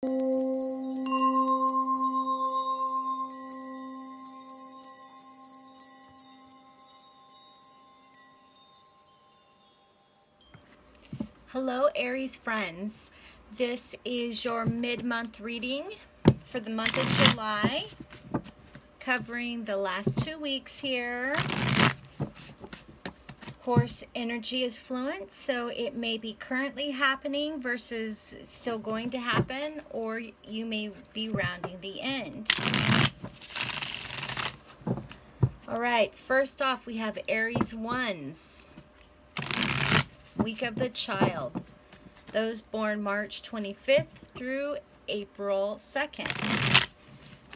Hello Aries friends, this is your mid-month reading for the month of July, covering the last 2 weeks here. Of course, energy is fluent, so it may be currently happening versus still going to happen, or you may be rounding the end. All right, first off, we have Aries 1s. Week of the Child, those born March 25th through April 2nd.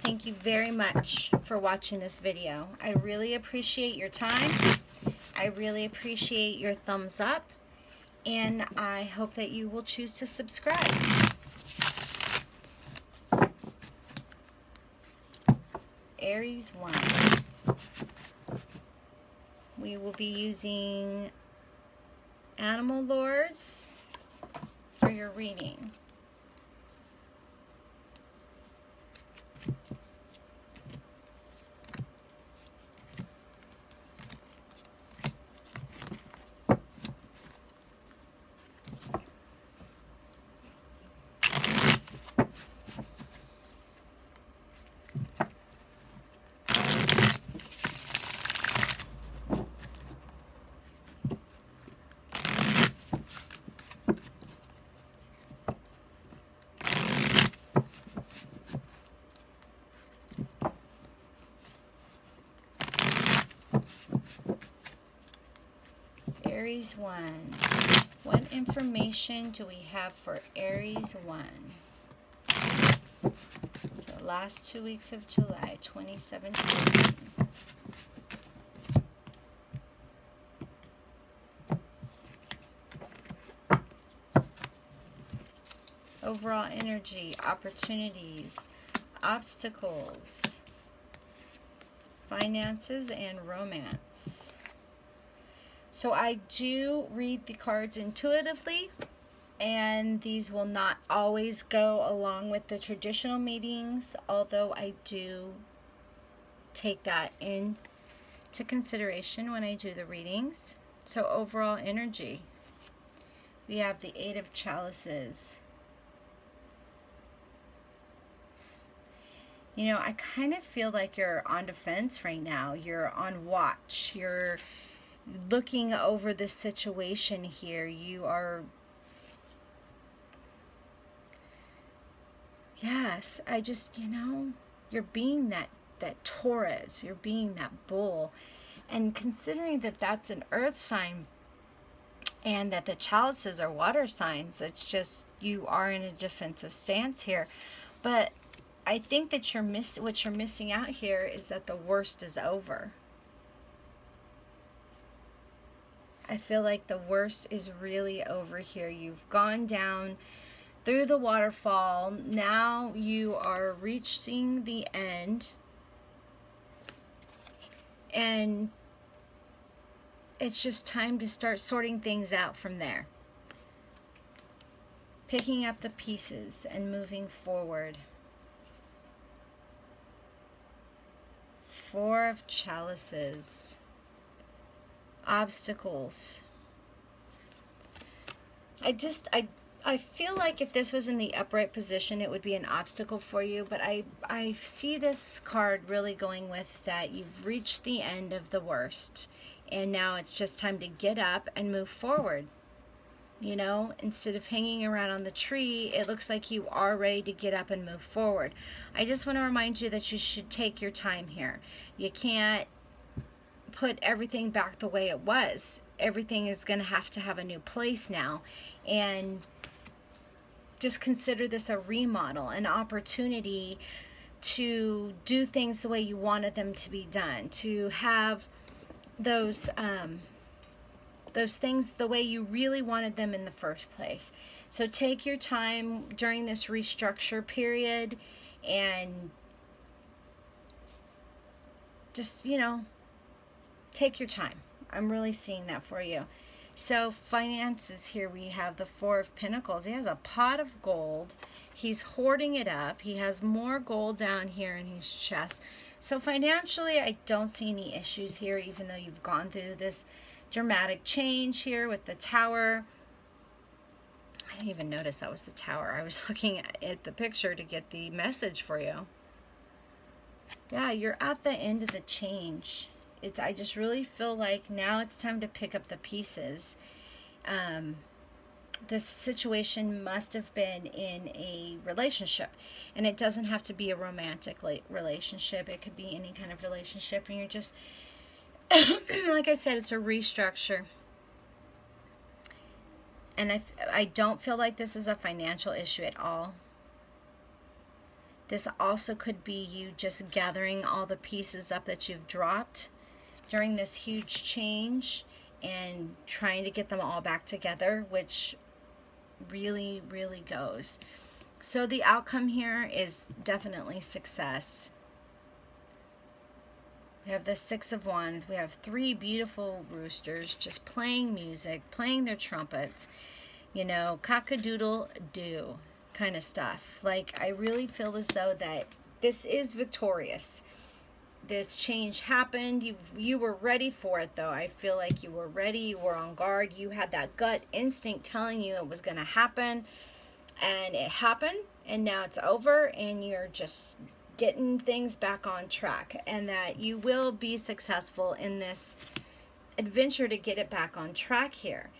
Thank you very much for watching this video. I really appreciate your time. I really appreciate your thumbs up, and I hope that you will choose to subscribe. Aries 1. We will be using Animal Lords for your reading. Aries 1. What information do we have for Aries 1? For the last 2 weeks of July 2017. Overall energy, opportunities, obstacles, finances, and romance. So I do read the cards intuitively, and these will not always go along with the traditional meetings, although I do take that into consideration when I do the readings. So overall energy, we have the 8 of Chalices. You know, I kind of feel like you're on defense right now. You're on watch. You're looking over this situation here. You are, yes, I just, you know, you're being that Taurus, you're being that bull. And considering that that's an earth sign and that the chalices are water signs, it's just, you are in a defensive stance here. But I think that what you're missing out here is that the worst is over. I feel like the worst is really over here. You've gone down through the waterfall. Now you are reaching the end. And it's just time to start sorting things out from there. Picking up the pieces and moving forward. 4 of Chalices. Obstacles. I feel like if this was in the upright position, it would be an obstacle for you, but I see this card really going with that you've reached the end of the worst, and now it's just time to get up and move forward. You know, instead of hanging around on the tree, it looks like you are ready to get up and move forward. I just want to remind you that you should take your time here. You can't put everything back the way it was. Everything is going to have a new place now. And just consider this a remodel, an opportunity to do things the way you wanted them to be done, to have those things the way you really wanted them in the first place. So take your time during this restructure period and just, you know, take your time. I'm really seeing that for you. So finances here, we have the Four of Pentacles. He has a pot of gold. He's hoarding it up. He has more gold down here in his chest. So financially, I don't see any issues here, even though you've gone through this dramatic change here with the Tower. I didn't even notice that was the Tower. I was looking at the picture to get the message for you. Yeah, you're at the end of the change. I just really feel like now it's time to pick up the pieces. This situation must have been in a relationship, and it doesn't have to be a romantic relationship. It could be any kind of relationship, and you're just, like I said, it's a restructure. And I don't feel like this is a financial issue at all. This also could be you just gathering all the pieces up that you've dropped during this huge change and trying to get them all back together, which really, really goes. So the outcome here is definitely success. We have the Six of Wands. We have three beautiful roosters just playing music, playing their trumpets, you know, cock-a-doodle-doo kind of stuff. Like, I really feel as though that this is victorious. This change happened. You were ready for it, though. I feel like you were ready. You were on guard. You had that gut instinct telling you it was going to happen. And it happened. And now it's over. And you're just getting things back on track. And that you will be successful in this adventure to get it back on track here.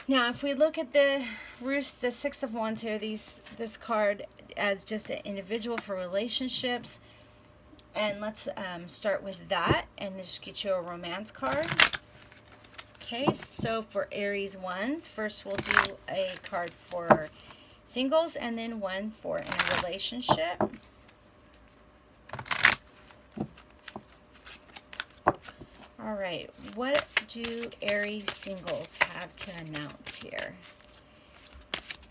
Now, if we look at the Six of Wands here, this card as just an individual for relationships. And let's start with that and just get you a romance card. Okay, so for Aries ones, first we'll do a card for singles and then one for in a relationship. All right, what do Aries singles have to announce here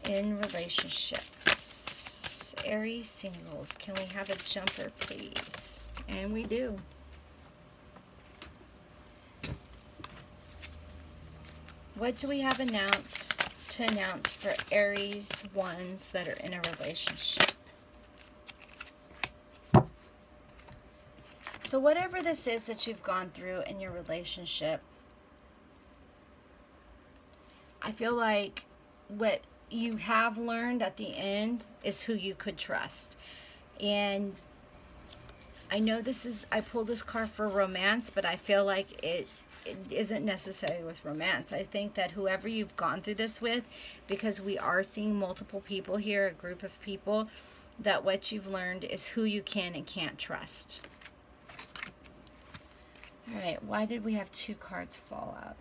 in relationships? Aries singles, can we have a jumper, please? And we do. What do we have to announce for Aries ones that are in a relationship? So whatever this is that you've gone through in your relationship, I feel like what you have learned at the end is who you could trust. And I know I pulled this card for romance, but I feel like it isn't necessary with romance. I think that whoever you've gone through this with, because we are seeing multiple people here, a group of people, that what you've learned is who you can and can't trust. All right, why did we have two cards fall out?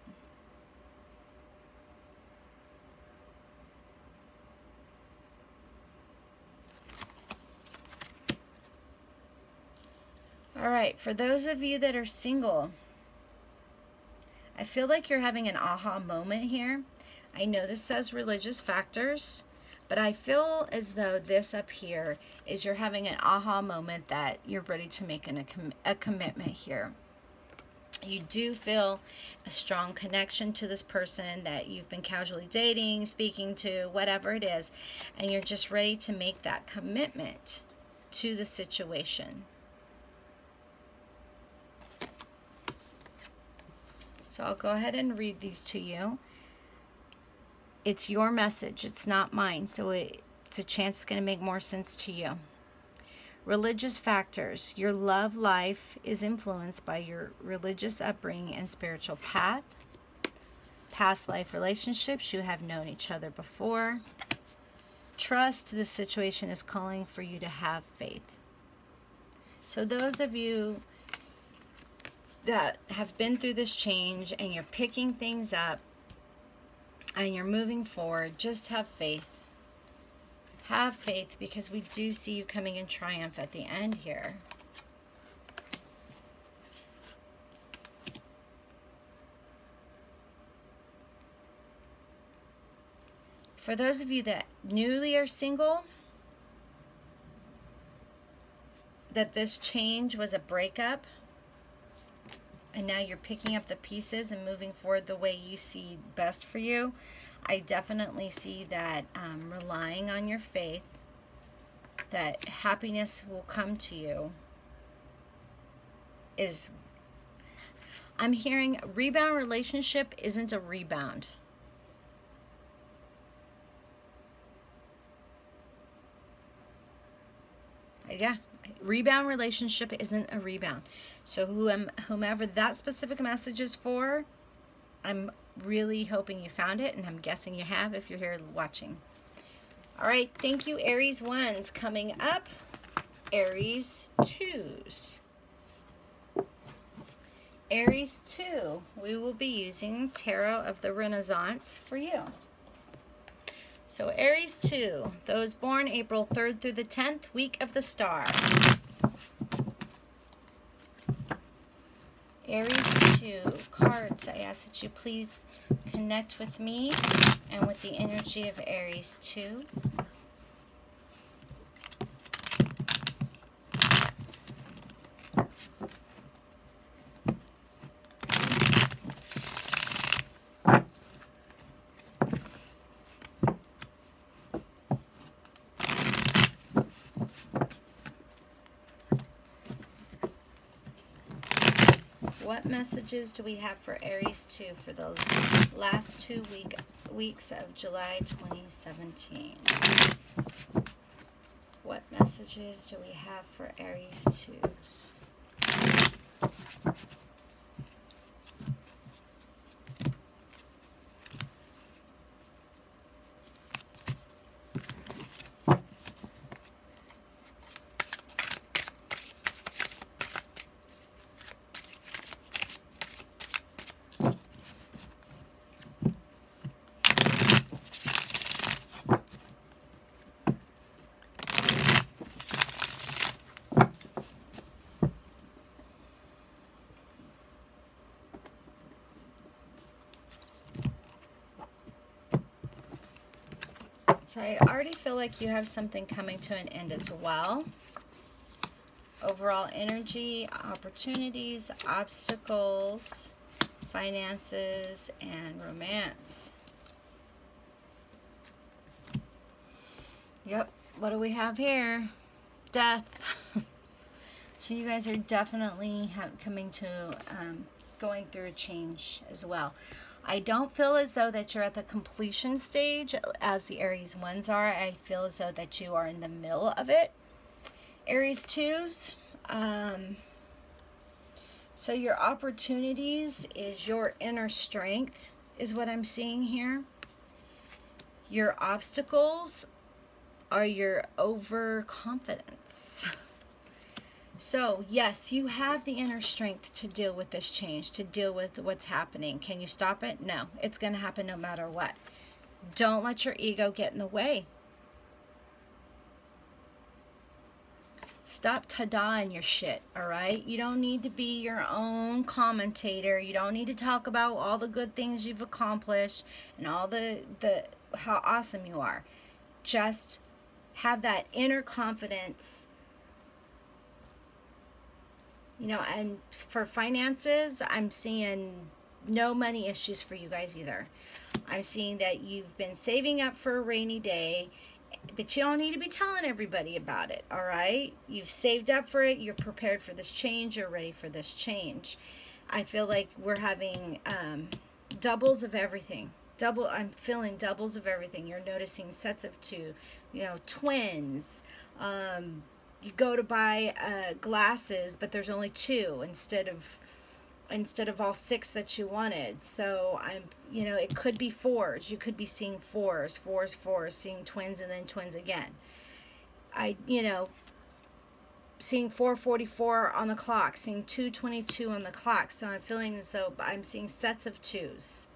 All right, for those of you that are single, I feel like you're having an aha moment here. I know this says religious factors, but I feel as though this up here is you're having an aha moment that you're ready to make a commitment here. You do feel a strong connection to this person that you've been casually dating, speaking to, whatever it is, and you're just ready to make that commitment to the situation. So I'll go ahead and read these to you. It's your message, it's not mine, so it's a chance it's going to make more sense to you. Religious factors. Your love life is influenced by your religious upbringing and spiritual path. Past life relationships. You have known each other before. Trust. This situation is calling for you to have faith. So those of you that have been through this change and you're picking things up and you're moving forward, just have faith. Have faith, because we do see you coming in triumph at the end here. For those of you that newly are single, that this change was a breakup, and now you're picking up the pieces and moving forward the way you see best for you. I definitely see that relying on your faith, that happiness will come to you. I'm hearing rebound relationship isn't a rebound. Yeah, rebound relationship isn't a rebound. So whomever that specific message is for, I'm really hoping you found it, and I'm guessing you have if you're here watching. All right, thank you, Aries 1s. Coming up, Aries 2s. Aries 2, we will be using Tarot of the Renaissance for you. So Aries 2, those born April 3rd through the 10th, week of the star. Aries 2 cards, I ask that you please connect with me and with the energy of Aries 2. What messages do we have for Aries 2 for the last 2 weeks of July 2017? What messages do we have for Aries 2s? So I already feel like you have something coming to an end as well. Overall energy, opportunities, obstacles, finances, and romance. Yep, what do we have here? Death. So you guys are definitely coming to, going through a change as well. I don't feel as though that you're at the completion stage as the Aries 1s are. I feel as though that you are in the middle of it. Aries 2s, so your opportunities is your inner strength is what I'm seeing here. Your obstacles are your overconfidence. So, yes, you have the inner strength to deal with this change, to deal with what's happening. Can you stop it? No. It's going to happen no matter what. Don't let your ego get in the way. Stop ta-da-ing your shit, all right? You don't need to be your own commentator. You don't need to talk about all the good things you've accomplished and all the how awesome you are. Just have that inner confidence. You know, and for finances, I'm seeing no money issues for you guys either. I'm seeing that you've been saving up for a rainy day, but you don't need to be telling everybody about it, all right? You've saved up for it. You're prepared for this change. You're ready for this change. I feel like we're having doubles of everything. I'm feeling doubles of everything. You're noticing sets of 2, you know, twins. You go to buy glasses, but there's only 2 instead of all 6 that you wanted. So you know, it could be 4s. You could be seeing 4s, seeing twins and then twins again. You know, seeing 444 on the clock, seeing 222 on the clock. So I'm feeling as though I'm seeing sets of 2s.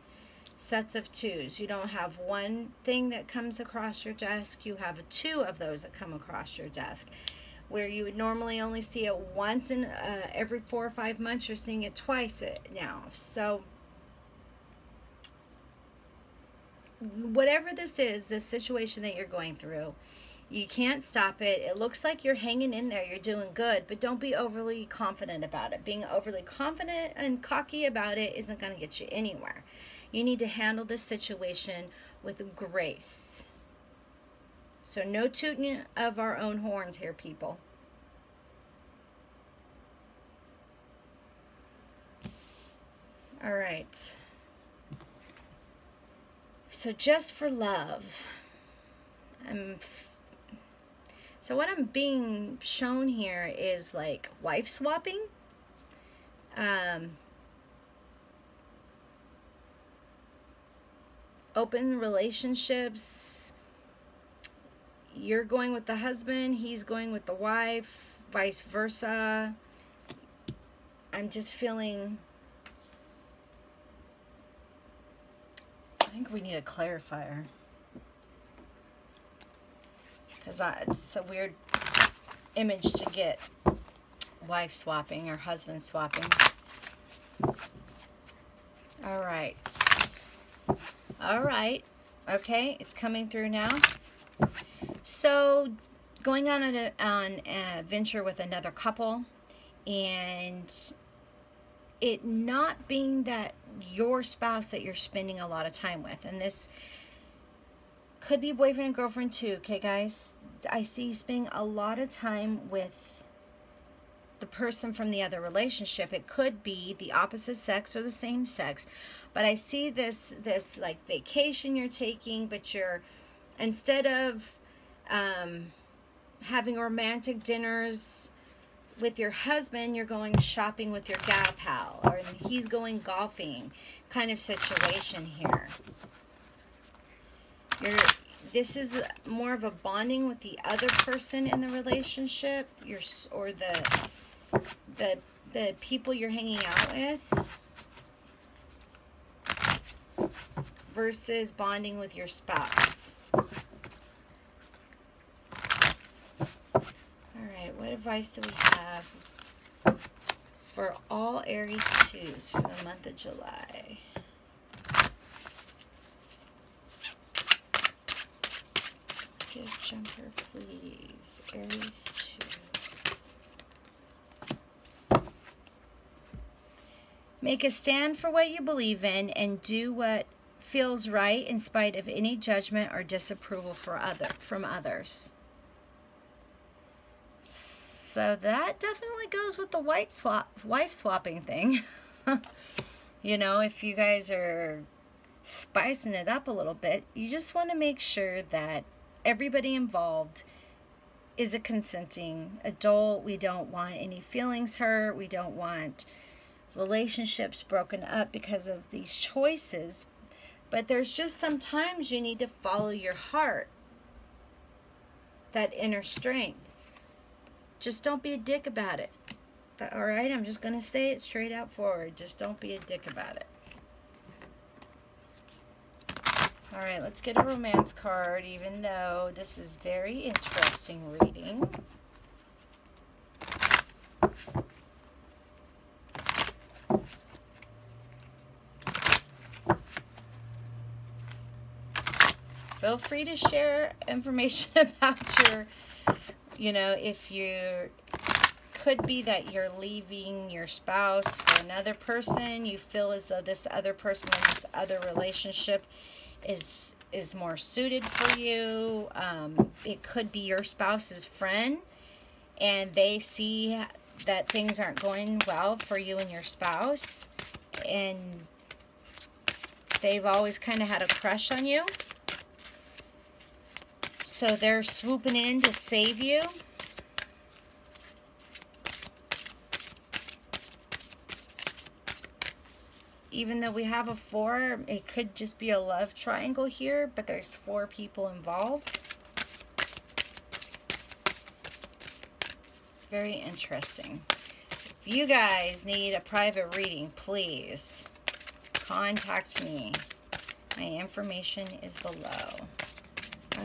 Sets of 2s. You don't have one thing that comes across your desk. You have 2 of those that come across your desk. Where you would normally only see it once in every 4 or 5 months, you're seeing it twice now. So whatever this is, this situation that you're going through, You can't stop it. It looks like you're hanging in there. You're doing good, but don't be overly confident about it. Being overly confident and cocky about it isn't going to get you anywhere. You need to handle this situation with grace. So no tooting of our own horns here, people. All right. So just for love, so what I'm being shown here is like wife swapping. Open relationships. You're going with the husband, he's going with the wife, vice versa. I'm just feeling, I think we need a clarifier, because it's a weird image to get, wife swapping or husband swapping. All right. All right. Okay, it's coming through now. So going on a venture with another couple, and it not being that your spouse that you're spending a lot of time with, and this could be boyfriend and girlfriend too, okay guys? I see you spending a lot of time with the person from the other relationship. It could be the opposite sex or the same sex, but I see this like vacation you're taking, but you're, instead of having romantic dinners with your husband, you're going shopping with your gal pal, or he's going golfing, kind of situation here. This is more of a bonding with the other person in the relationship, or the people you're hanging out with, versus bonding with your spouse. What advice do we have for all Aries 2s for the month of July? Get a jumper, please. Aries 2. Make a stand for what you believe in and do what feels right in spite of any judgment or disapproval from others. So that definitely goes with the wife swapping thing. You know, if you guys are spicing it up a little bit, you just want to make sure that everybody involved is a consenting adult. We don't want any feelings hurt. We don't want relationships broken up because of these choices. But there's just sometimes you need to follow your heart, that inner strength. Just don't be a dick about it. All right? I'm just going to say it straight out forward. Just don't be a dick about it. All right, let's get a romance card, even though this is very interesting reading. Feel free to share information about your, you know, if you could be that you're leaving your spouse for another person. You feel as though this other person in this other relationship is more suited for you. It could be your spouse's friend, and they see that things aren't going well for you and your spouse, and they've always kind of had a crush on you. So they're swooping in to save you. Even though we have a 4, it could just be a love triangle here, but there's 4 people involved. Very interesting. If you guys need a private reading, please contact me. My information is below.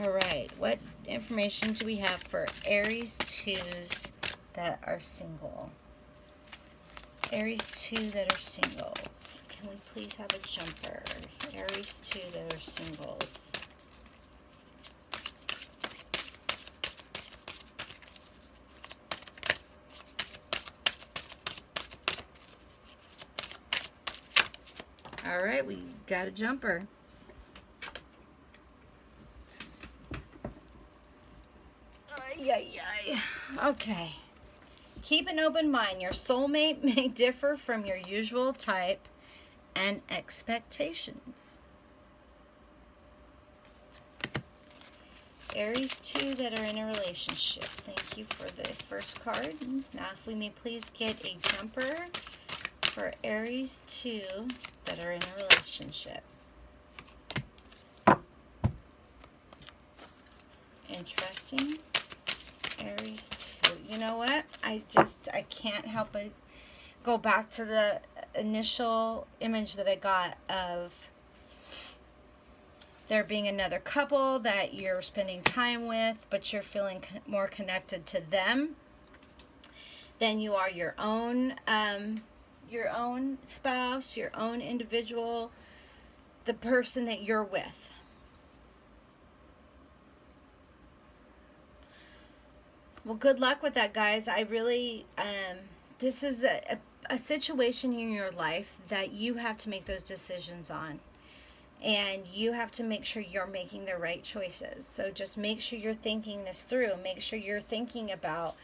All right, what information do we have for Aries 2s that are single? Aries 2 that are singles. Can we please have a jumper? Aries 2 that are singles. All right, we got a jumper. Ay, ay, ay. Okay. Keep an open mind. Your soulmate may differ from your usual type and expectations. Aries 2 that are in a relationship. Thank you for the first card. Now if we may please get a jumper for Aries 2 that are in a relationship. Interesting. Aries 2. You know what? I can't help but go back to the initial image that I got of there being another couple that you're spending time with, but you're feeling more connected to them than you are your own spouse, your own individual, the person that you're with. Well, good luck with that, guys. I really, this is a situation in your life that you have to make those decisions on. And you have to make sure you're making the right choices. So just make sure you're thinking this through. Make sure you're thinking about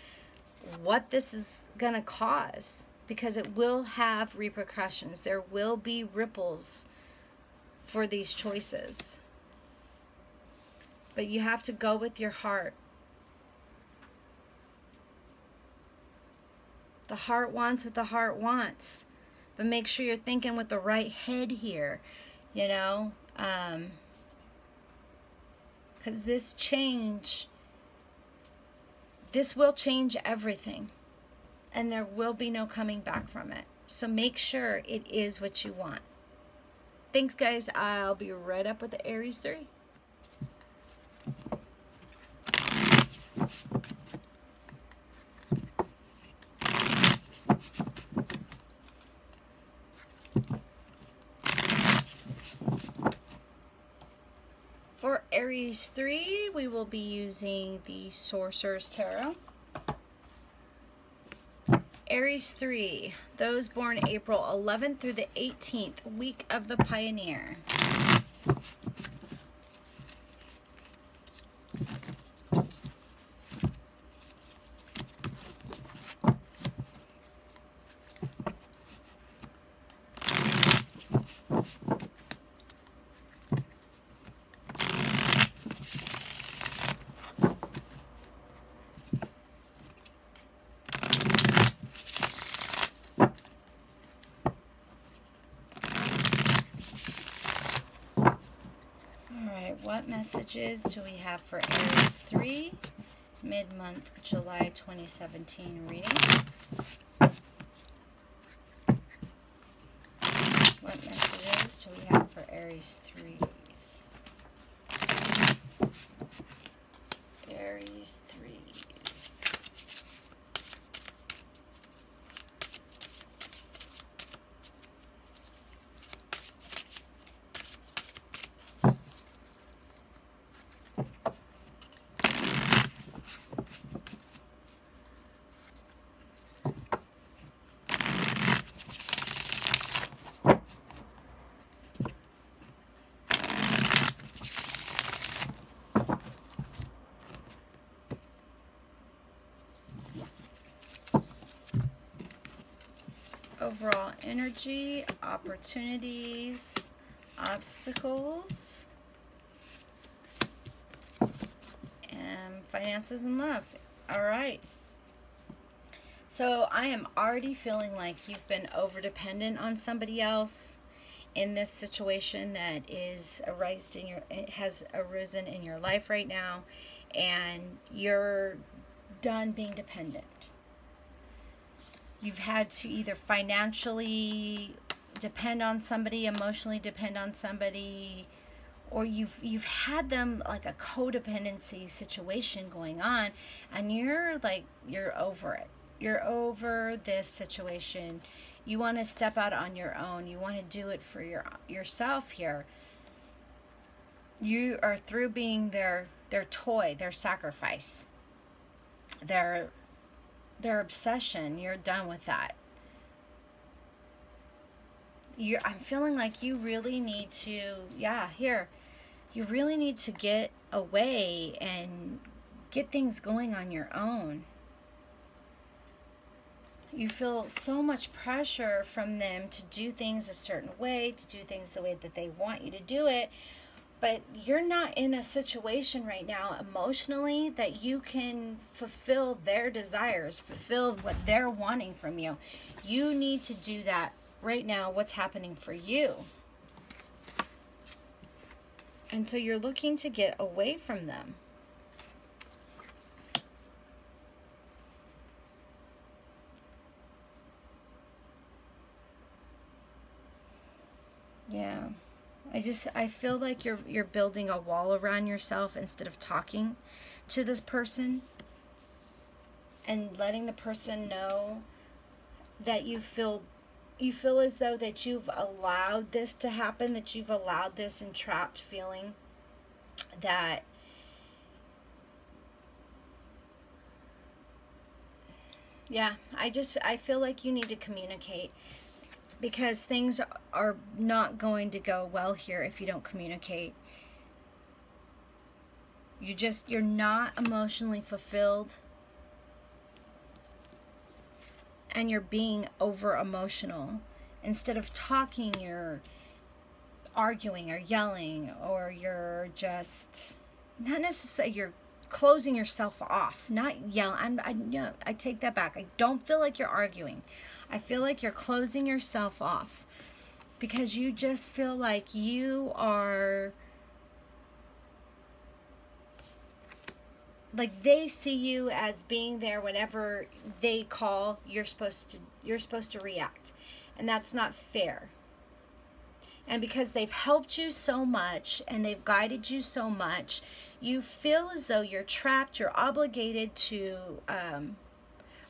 what this is going to cause, because it will have repercussions. There will be ripples for these choices. But you have to go with your heart. The heart wants what the heart wants. But make sure you're thinking with the right head here. You know, because this will change everything, and there will be no coming back from it. So make sure it is what you want. Thanks, guys. I'll be right up with the Aries 3. For Aries 3, we will be using the Sorcerer's Tarot. Aries 3, those born April 11th through the 18th, week of the Pioneer. What messages do we have for Aries 3, mid-month, July 2017 reading? What messages do we have for Aries 3s? Aries 3s. Overall energy, opportunities, obstacles, and finances and love. All right. So I am already feeling like you've been over-dependent on somebody else in this situation that has arisen in your life right now, and you're done being dependent. You've had to either financially depend on somebody, emotionally depend on somebody, or you've had them like a codependency situation going on, and you're over it. You're over this situation. You want to step out on your own. You want to do it for yourself here. You are through being their toy, their sacrifice, their obsession. You're done with that. I'm feeling like you really need to, yeah, here. You really need to get away and get things going on your own. You feel so much pressure from them to do things a certain way, to do things the way that they want you to do it. But you're not in a situation right now emotionally that you can fulfill their desires, fulfill what they're wanting from you. You need to do that right now, what's happening for you. And so you're looking to get away from them. Yeah. I feel like you're building a wall around yourself instead of talking to this person and letting the person know that you feel as though that you've allowed this to happen, that you've allowed this entrapped feeling, that yeah, I feel like you need to communicate, because things are not going to go well here if you don't communicate. You're not emotionally fulfilled, and you're being over emotional. Instead of talking, you're arguing or yelling, or you're just not necessarily, you're closing yourself off, not yelling. I take that back. I don't feel like you're arguing. I feel like you're closing yourself off, because you just feel like you are, like they see you as being there whenever they call, you're supposed to react, and that's not fair. And because they've helped you so much and they've guided you so much, you feel as though you're trapped, you're obligated to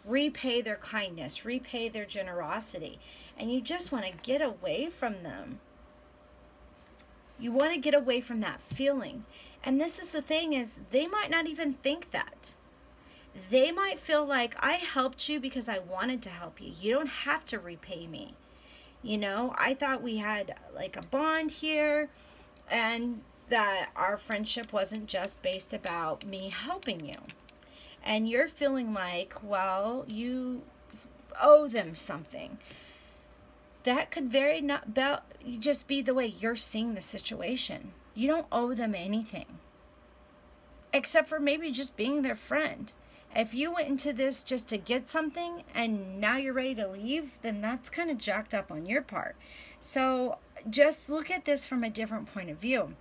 repay their kindness, repay their generosity, and you just want to get away from them. You want to get away from that feeling. And this is the thing, is they might not even think that. They might feel like, I helped you because I wanted to help you. You don't have to repay me. You know, I thought we had like a bond here, and that our friendship wasn't just based about me helping you. And you're feeling like, well, you owe them something. That could just be the way you're seeing the situation. You don't owe them anything, except for maybe just being their friend. If you went into this just to get something and now you're ready to leave, then that's kind of jacked up on your part. So just look at this from a different point of view,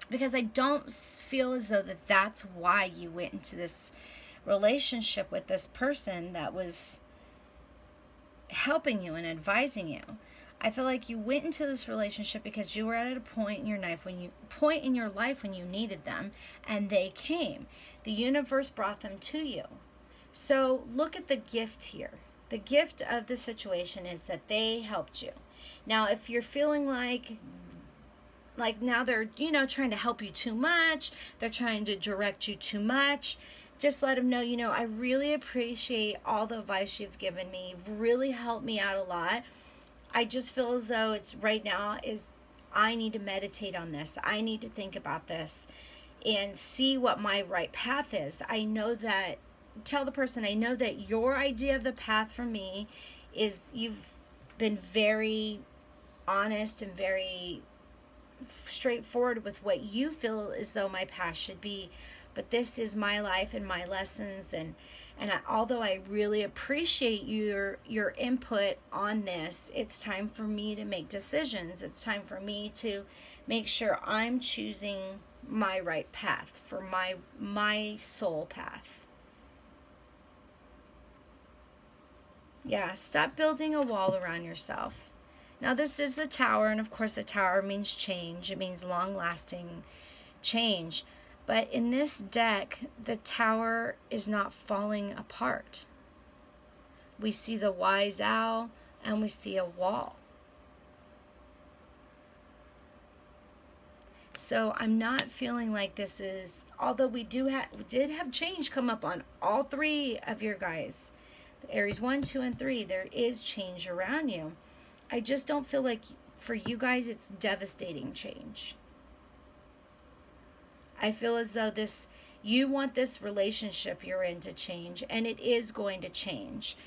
because I don't feel as though that's why you went into this relationship with this person that was helping you and advising you. I feel like you went into this relationship because you were at a point in your life when you needed them, and they came. The universe brought them to you. So look at the gift here. The gift of the situation is that they helped you. Now, if you're feeling like now they're, trying to help you too much, they're trying to direct you too much, just let them know, I really appreciate all the advice you've given me. You've really helped me out a lot. I just feel as though it's right now I need to meditate on this. I need to think about this and see what my right path is. Tell the person, I know that your idea of the path for me is, you've been very honest and very straightforward with what you feel as though my path should be. But this is my life and my lessons, and although I really appreciate your input on this, it's time for me to make decisions. It's time for me to make sure I'm choosing my right path, for my soul path. Yeah, stop building a wall around yourself. Now, this is the Tower, and of course the Tower means change. It means long-lasting change. But in this deck, the Tower is not falling apart. We see the Wise Owl, and we see a wall. So I'm not feeling like this is, although we did have change come up on all three of your guys, the Aries 1, 2, and 3, there is change around you. I just don't feel like for you guys it's devastating change. I feel as though you want this relationship you're in to change, and it is going to change.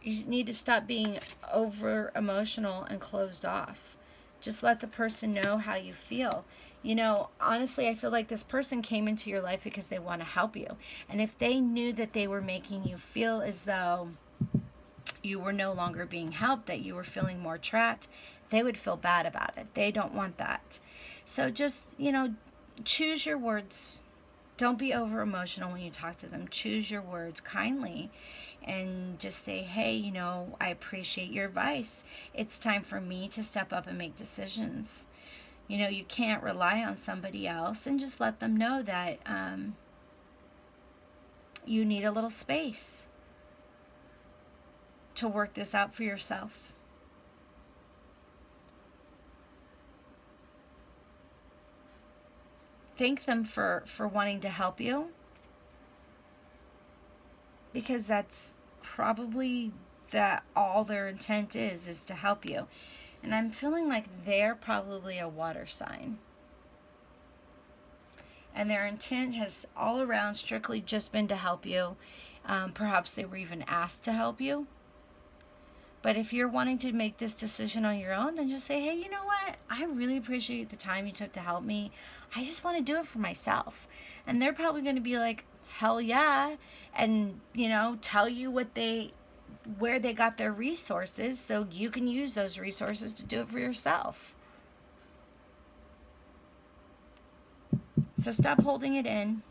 You need to stop being over emotional and closed off. Just let the person know how you feel. You know, honestly, I feel like this person came into your life because they want to help you. And if they knew that they were making you feel as though you were no longer being helped, that you were feeling more trapped, they would feel bad about it. They don't want that. So just, you know, choose your words. Don't be over emotional when you talk to them. Choose your words kindly and just say, hey, you know, I appreciate your advice. It's time for me to step up and make decisions. You know, you can't rely on somebody else, and just let them know that you need a little space to work this out for yourself. Thank them for wanting to help you, because that's probably all their intent is to help you. And I'm feeling like they're probably a water sign. And their intent has all around strictly just been to help you. Perhaps they were even asked to help you. But if you're wanting to make this decision on your own, then just say, hey, you know what? I really appreciate the time you took to help me. I just want to do it for myself. And they're probably going to be like, hell yeah. And, you know, tell you where they got their resources so you can use those resources to do it for yourself. So stop holding it in.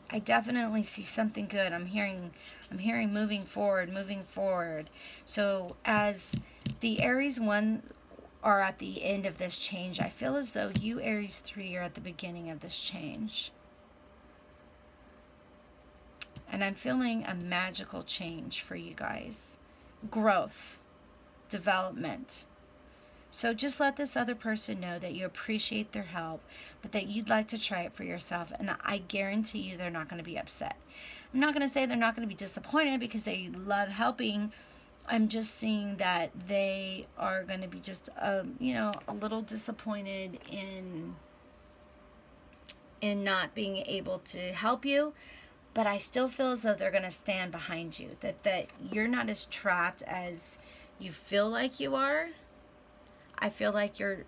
I definitely see something good. I'm hearing moving forward. So as the Aries 1 are at the end of this change, I feel as though you Aries 3 are at the beginning of this change. And I'm feeling a magical change for you guys. Growth, development. So just let this other person know that you appreciate their help, but that you'd like to try it for yourself. And I guarantee you they're not going to be upset. I'm not going to say they're not going to be disappointed because they love helping. I'm just seeing that they are going to be just, you know, a little disappointed in not being able to help you. But I still feel as though they're going to stand behind you. That you're not as trapped as you feel like you are. I feel like you're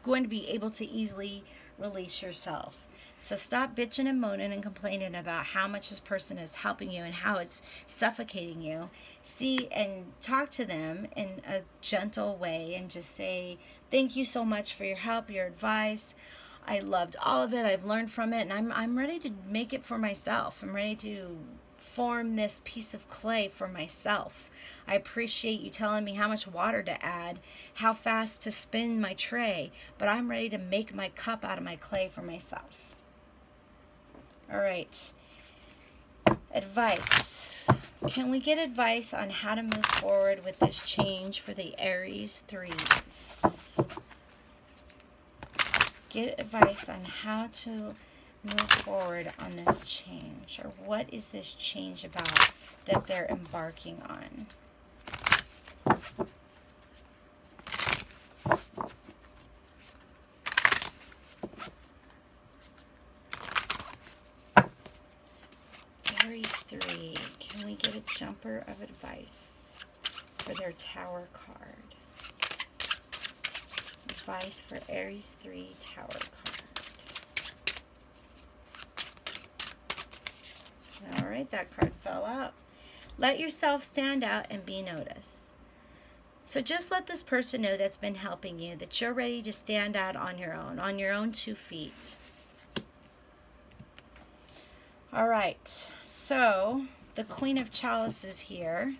going to be able to easily release yourself. So stop bitching and moaning and complaining about how much this person is helping you and how it's suffocating you. See and talk to them in a gentle way and just say, thank you so much for your help, your advice. I loved all of it. I've learned from it, and I'm ready to make it for myself. I'm ready to form this piece of clay for myself. I appreciate you telling me how much water to add, how fast to spin my tray, but I'm ready to make my cup out of my clay for myself. All right. Advice. Can we get advice on how to move forward with this change for the Aries 3s? Get advice on how to move forward on this change, or what is this change about that they're embarking on? Aries 3, can we get a jumper of advice for their Tower card? Advice for Aries 3 Tower card. All right, that card fell out. Let yourself stand out and be noticed. So just let this person know that's been helping you that you're ready to stand out on your own 2 feet. All right, so the Queen of Chalices here,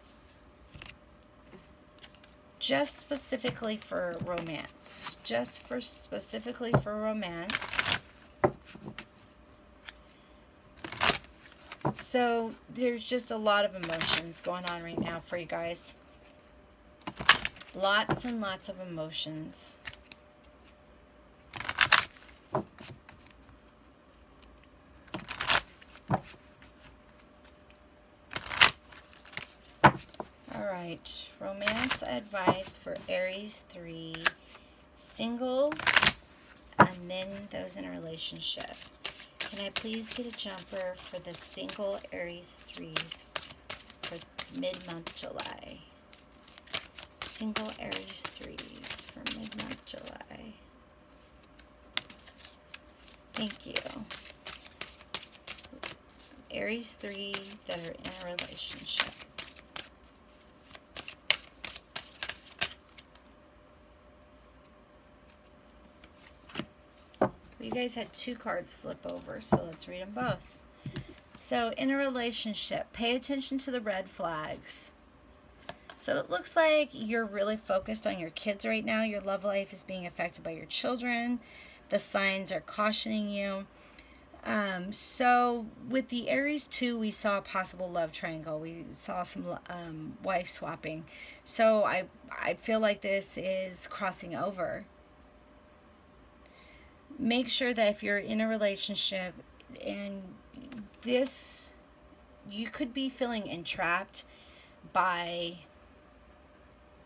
just specifically for romance. Specifically for romance. So there's just a lot of emotions going on right now for you guys. Lots and lots of emotions. All right, romance advice for Aries 3, singles, and then those in a relationship. Can I please get a jumper for the single Aries 3s for mid-month July? Single Aries 3s for mid-month July. Thank you. Aries 3 that are in a relationship. You guys had 2 cards flip over, so let's read them both. So, in a relationship, pay attention to the red flags. So it looks like you're really focused on your kids right now. Your love life is being affected by your children. The signs are cautioning you. So with the Aries 2, we saw a possible love triangle. We saw some wife swapping. So I feel like this is crossing over. Make sure that if you're in a relationship and this, you could be feeling entrapped by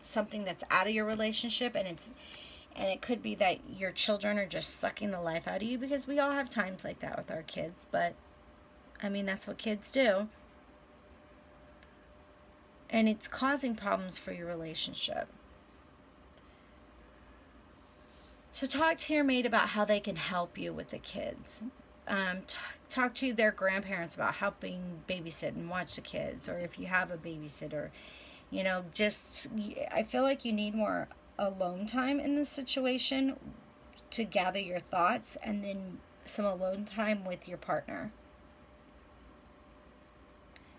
something that's out of your relationship, and it could be that your children are just sucking the life out of you, because we all have times like that with our kids, but I mean, that's what kids do. And it's causing problems for your relationship. So talk to your mate about how they can help you with the kids. Talk to their grandparents about helping babysit and watch the kids, or if you have a babysitter. You know, just, I feel like you need more alone time in this situation to gather your thoughts, and then some alone time with your partner.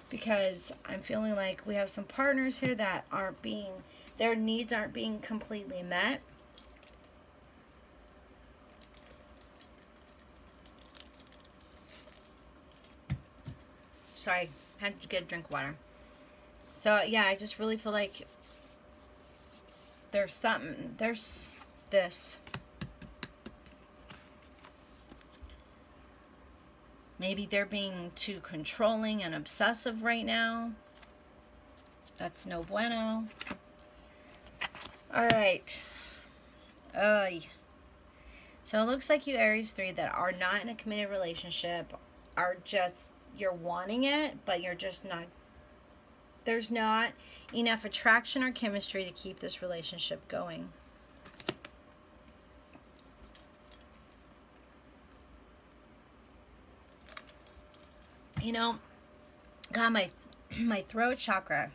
Because I'm feeling like we have some partners here that their needs aren't being completely met. Sorry, had to get a drink of water. So, yeah, I just really feel like there's this. Maybe they're being too controlling and obsessive right now. That's no bueno. All right. So it looks like you Aries 3 that are not in a committed relationship are just, you're wanting it, but you're just not. There's not enough attraction or chemistry to keep this relationship going. You know, God, my throat chakra,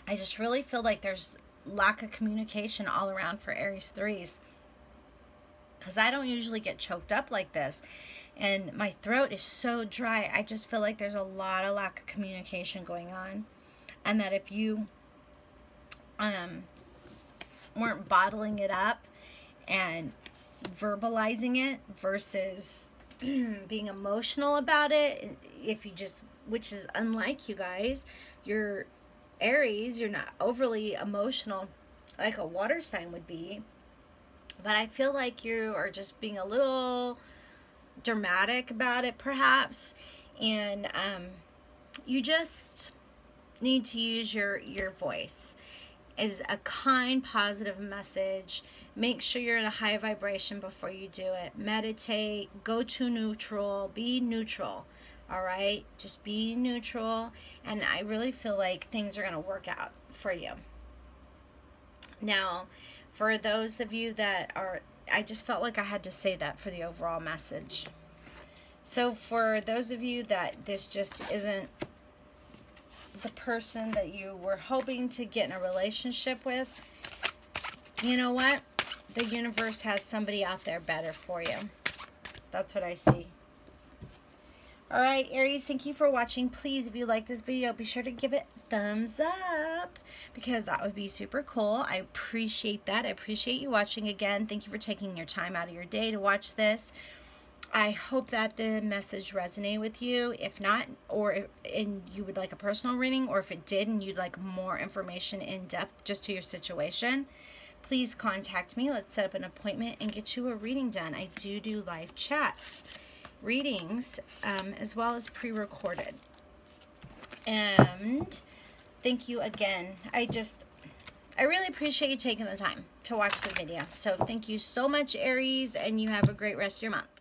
I just really feel like there's lack of communication all around for Aries 3s. Because I don't usually get choked up like this. And my throat is so dry. I just feel like there's a lot of lack of communication going on. And that if you weren't bottling it up and verbalizing it versus being emotional about it, if you just, which is unlike you guys, you're Aries, you're not overly emotional like a water sign would be, but I feel like you are just being a little dramatic about it perhaps, and you just need to use your voice as a kind, positive message. Make sure you're in a high vibration before you do it. Meditate, go to neutral, be neutral, all right? Just be neutral, and I really feel like things are going to work out for you. Now, for those of you that are, I just felt like I had to say that for the overall message. So for those of you that this just isn't the person that you were hoping to get in a relationship with, you know what? The universe has somebody out there better for you. That's what I see. All right, Aries, thank you for watching. Please, if you like this video, be sure to give it a thumbs up, because that would be super cool. I appreciate that. I appreciate you watching again. Thank you for taking your time out of your day to watch this. I hope that the message resonated with you. If not, and you would like a personal reading, or if it did and you'd like more information in depth just to your situation, please contact me. Let's set up an appointment and get you a reading done. I do live chats, readings, as well as pre-recorded. And thank you again. I really appreciate you taking the time to watch the video. So thank you so much, Aries, and you have a great rest of your month.